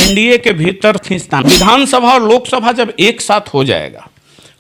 NDA के भीतर खींचतान, विधानसभा और लोकसभा जब एक साथ हो जाएगा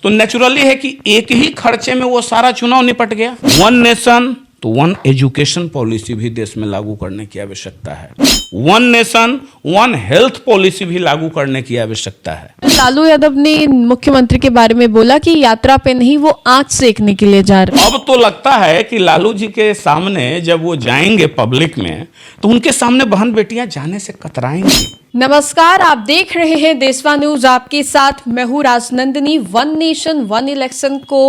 तो नेचुरली है कि एक ही खर्चे में वो सारा चुनाव निपट गया। वन नेशन तो वन एजुकेशन पॉलिसी भी देश में लागू करने की आवश्यकता है। One nation one health policy भी लागू करने की आवश्यकता है। लालू यादव ने मुख्यमंत्री के बारे में बोला कि यात्रा पे नहीं, वो आंच सेकने के लिए जा रहे हैं। अब तो लगता है कि लालू जी के सामने जब वो जाएंगे पब्लिक में तो उनके सामने बहन बेटियां जाने से कतराएंगी। नमस्कार, आप देख रहे हैं देशवा न्यूज, आपके साथ मैं हूं Rajnandini. One nation one election को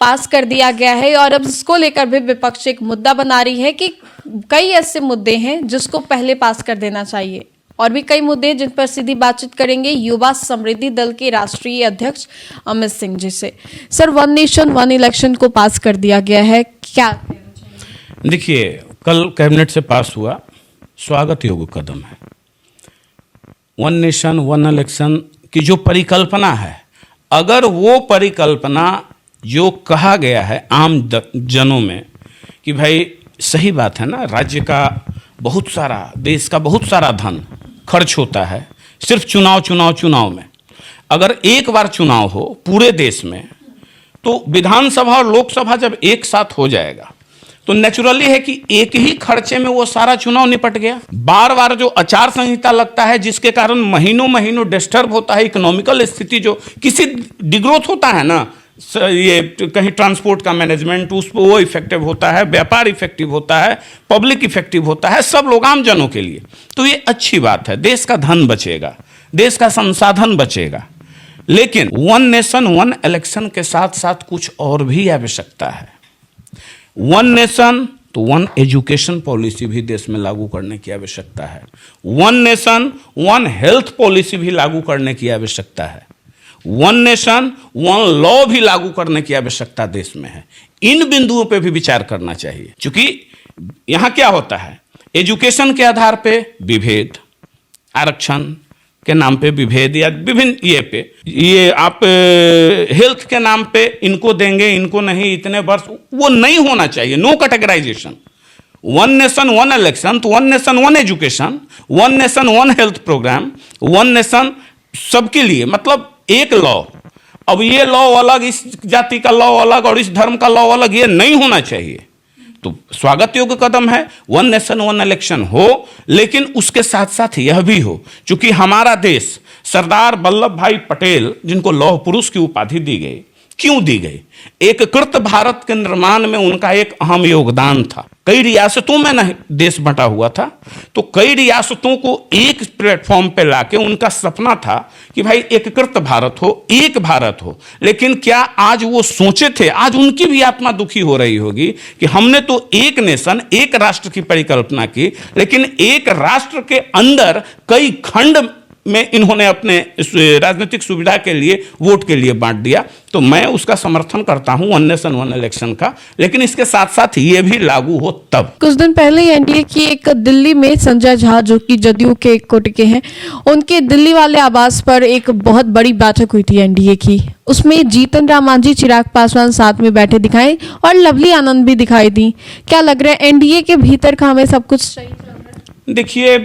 पास कर दिया गया है और अब इसको लेकर भी विपक्ष एक मुद्दा बना रही है कि कई ऐसे मुद्दे हैं जिसको पहले पास कर देना चाहिए और भी कई मुद्दे जिन पर सीधी बातचीत करेंगे युवा समृद्धि दल के राष्ट्रीय अध्यक्ष अमित सिंह जी से। Sir, one nation one election को पास कर दिया गया है, क्या? देखिए, कल कैबिनेट से पास हुआ, स्वागत योग्य कदम है। वन नेशन वन इलेक्शन की जो परिकल्पना है, अगर वो परिकल्पना जो कहा गया है आम जनों में कि भाई सही बात है ना, राज्य का बहुत सारा, देश का बहुत सारा धन खर्च होता है सिर्फ चुनाव में। अगर एक बार चुनाव हो पूरे देश में तो विधानसभा और लोकसभा जब एक साथ हो जाएगा तो नेचुरली है कि एक ही खर्चे में वो सारा चुनाव निपट गया। बार बार जो आचार संहिता लगता है जिसके कारण महीनों डिस्टर्ब होता है, इकोनॉमिकल स्थिति जो किसी डिग्रोथ होता है ना, ये कहीं ट्रांसपोर्ट का मैनेजमेंट उस पर वो इफेक्टिव होता है, व्यापार इफेक्टिव होता है, पब्लिक इफेक्टिव होता है, सब लोग आम जनों के लिए, तो ये अच्छी बात है। देश का धन बचेगा, देश का संसाधन बचेगा। लेकिन वन नेशन वन इलेक्शन के साथ साथ कुछ और भी आवश्यकता है। वन नेशन तो वन एजुकेशन पॉलिसी भी देश में लागू करने की आवश्यकता है। One nation one health policy भी लागू करने की आवश्यकता है। वन नेशन वन लॉ भी लागू करने की आवश्यकता देश में है। इन बिंदुओं पे भी विचार करना चाहिए, क्योंकि यहां क्या होता है, एजुकेशन के आधार पे विभेद, आरक्षण के नाम पे विभेद या विभिन्न ये आप हेल्थ के नाम पे इनको देंगे इनको नहीं, इतने वर्ष, वो नहीं होना चाहिए। No categorization. One nation one election तो one nation one education, one nation one health programme, one nation सबके लिए, मतलब एक लॉ। अब ये लॉ अलग, इस जाति का लॉ अलग और इस धर्म का लॉ अलग, ये नहीं होना चाहिए। तो स्वागत योग्य कदम है वन नेशन वन इलेक्शन हो, लेकिन उसके साथ साथ यह भी हो, क्योंकि हमारा देश सरदार वल्लभ भाई पटेल, जिनको लौह पुरुष की उपाधि दी गई, क्यों दी गई? एकीकृत भारत के निर्माण में उनका एक अहम योगदान था। कई रियासतों में नहीं देश बंटा हुआ था, तो कई रियासतों को एक प्लेटफॉर्म पे लाके उनका सपना था कि भाई एकीकृत भारत हो, एक भारत हो। लेकिन क्या आज वो सोचे थे? आज उनकी भी आत्मा दुखी हो रही होगी कि हमने तो एक नेशन एक राष्ट्र की परिकल्पना की, लेकिन एक राष्ट्र के अंदर कई खंड में इन्होंने अपने राजनीतिक सुविधा के लिए, वोट के लिए बांट दिया। तो मैं उसका समर्थन करता हूं वन नेशन वन इलेक्शन का, लेकिन इसके साथ साथ ये भी लागू हो तब। कुछ दिन पहले एनडीए की एक दिल्ली में संजय झा, जो कि जदयू के एक कोटि के हैं, उनके दिल्ली वाले आवास पर एक बहुत बड़ी बैठक हुई थी एनडीए की। उसमें जीतन राम मांझी, चिराग पासवान साथ में बैठे दिखाए और लवली आनंद भी दिखाई दी। क्या लग रहा है एनडीए के भीतर का हमें सब कुछ सही चल रहा है? देखिए,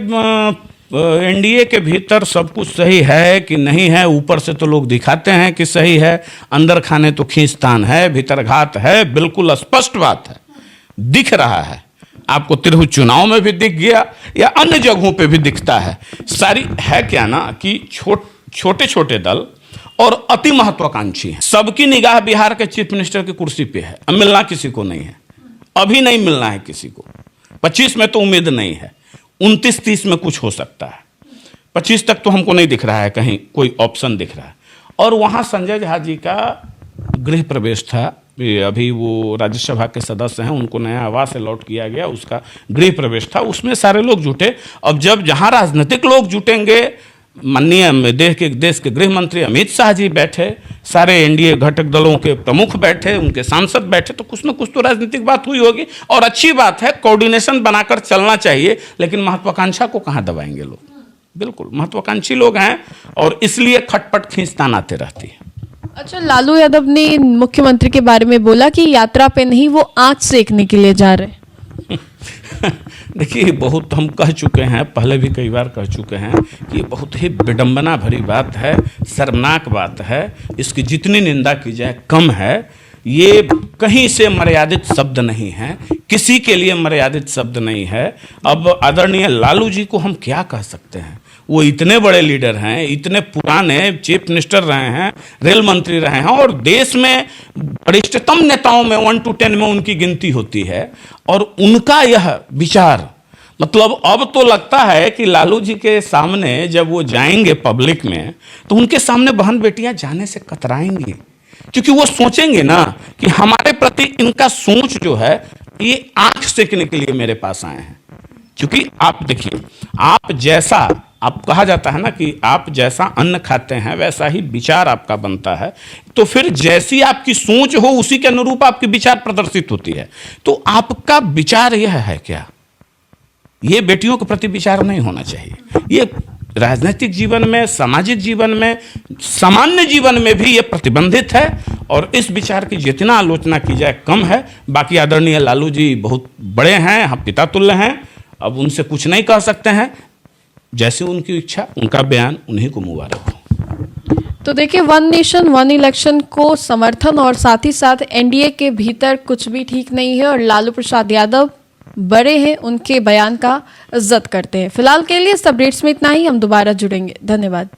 एनडीए के भीतर सब कुछ सही है कि नहीं है, ऊपर से तो लोग दिखाते हैं कि सही है, अंदर खाने तो खींचतान है, भीतर घात है, बिल्कुल स्पष्ट बात है, दिख रहा है। आपको तिरहुत चुनाव में भी दिख गया या अन्य जगहों पे भी दिखता है। सारी है क्या ना कि छोटे छोटे दल और अति महत्वाकांक्षी हैं। सबकी निगाह बिहार के चीफ मिनिस्टर की कुर्सी पे है। अब मिलना किसी को नहीं है, अभी नहीं मिलना है किसी को। 25 में तो उम्मीद नहीं है, 29-30 में कुछ हो सकता है। 25 तक तो हमको नहीं दिख रहा है कहीं कोई ऑप्शन दिख रहा है। और वहाँ संजय झा जी का गृह प्रवेश था, अभी वो राज्यसभा के सदस्य हैं, उनको नया आवास अलॉट किया गया, उसका गृह प्रवेश था, उसमें सारे लोग जुटे। अब जब जहाँ राजनीतिक लोग जुटेंगे, माननीय देश के गृह मंत्री अमित शाह जी बैठे, सारे एनडीए घटक दलों के प्रमुख बैठे, उनके सांसद बैठे, तो कुछ ना कुछ तो राजनीतिक बात हुई होगी। और अच्छी बात है, कोऑर्डिनेशन बनाकर चलना चाहिए, लेकिन महत्वाकांक्षा को कहाँ दबाएंगे लोग? बिल्कुल महत्वाकांक्षी लोग हैं और इसलिए खटपट खींचतान आते रहती है। अच्छा, लालू यादव ने मुख्यमंत्री के बारे में बोला कि यात्रा पे नहीं, वो आंच सेकने के लिए जा रहे हैं। देखिए, बहुत हम कह चुके हैं, पहले भी कई बार कह चुके हैं कि ये बहुत ही विडंबना भरी बात है, शर्मनाक बात है। इसकी जितनी निंदा की जाए कम है। ये कहीं से मर्यादित शब्द नहीं है, किसी के लिए मर्यादित शब्द नहीं है। अब आदरणीय लालू जी को हम क्या कह सकते हैं? वो इतने बड़े लीडर हैं, इतने पुराने चीफ मिनिस्टर रहे हैं, रेल मंत्री रहे हैं, और देश में वरिष्ठतम नेताओं में 1 to 10 में उनकी गिनती होती है। और उनका यह विचार, मतलब अब तो लगता है कि लालू जी के सामने जब वो जाएंगे पब्लिक में, तो उनके सामने बहन बेटियां जाने से कतराएंगी, क्योंकि वो सोचेंगे ना कि हमारे प्रति इनका सोच जो है, ये आंख सेकने के लिए मेरे पास आए हैं। क्योंकि आप देखिए, आप जैसा, आप कहा जाता है ना कि आप जैसा अन्न खाते हैं वैसा ही विचार आपका बनता है। तो फिर जैसी आपकी सोच हो उसी के अनुरूप आपकी विचार प्रदर्शित होती है। तो आपका विचार यह है क्या? ये बेटियों के प्रति विचार नहीं होना चाहिए। ये राजनीतिक जीवन में, सामाजिक जीवन में, सामान्य जीवन में भी ये प्रतिबंधित है। और इस विचार की जितना आलोचना की जाए कम है। बाकी आदरणीय लालू जी बहुत बड़े हैं, हम पिता तुल्य हैं, अब उनसे कुछ नहीं कह सकते हैं। जैसे उनकी इच्छा, उनका बयान, उन्हीं को मुबारक हो। तो देखिए, वन नेशन वन इलेक्शन को समर्थन और साथ ही साथ एनडीए के भीतर कुछ भी ठीक नहीं है, और लालू प्रसाद यादव बड़े हैं, उनके बयान का इज्जत करते हैं। फिलहाल के लिए इस अपडेट्स में इतना ही। हम दोबारा जुड़ेंगे। धन्यवाद।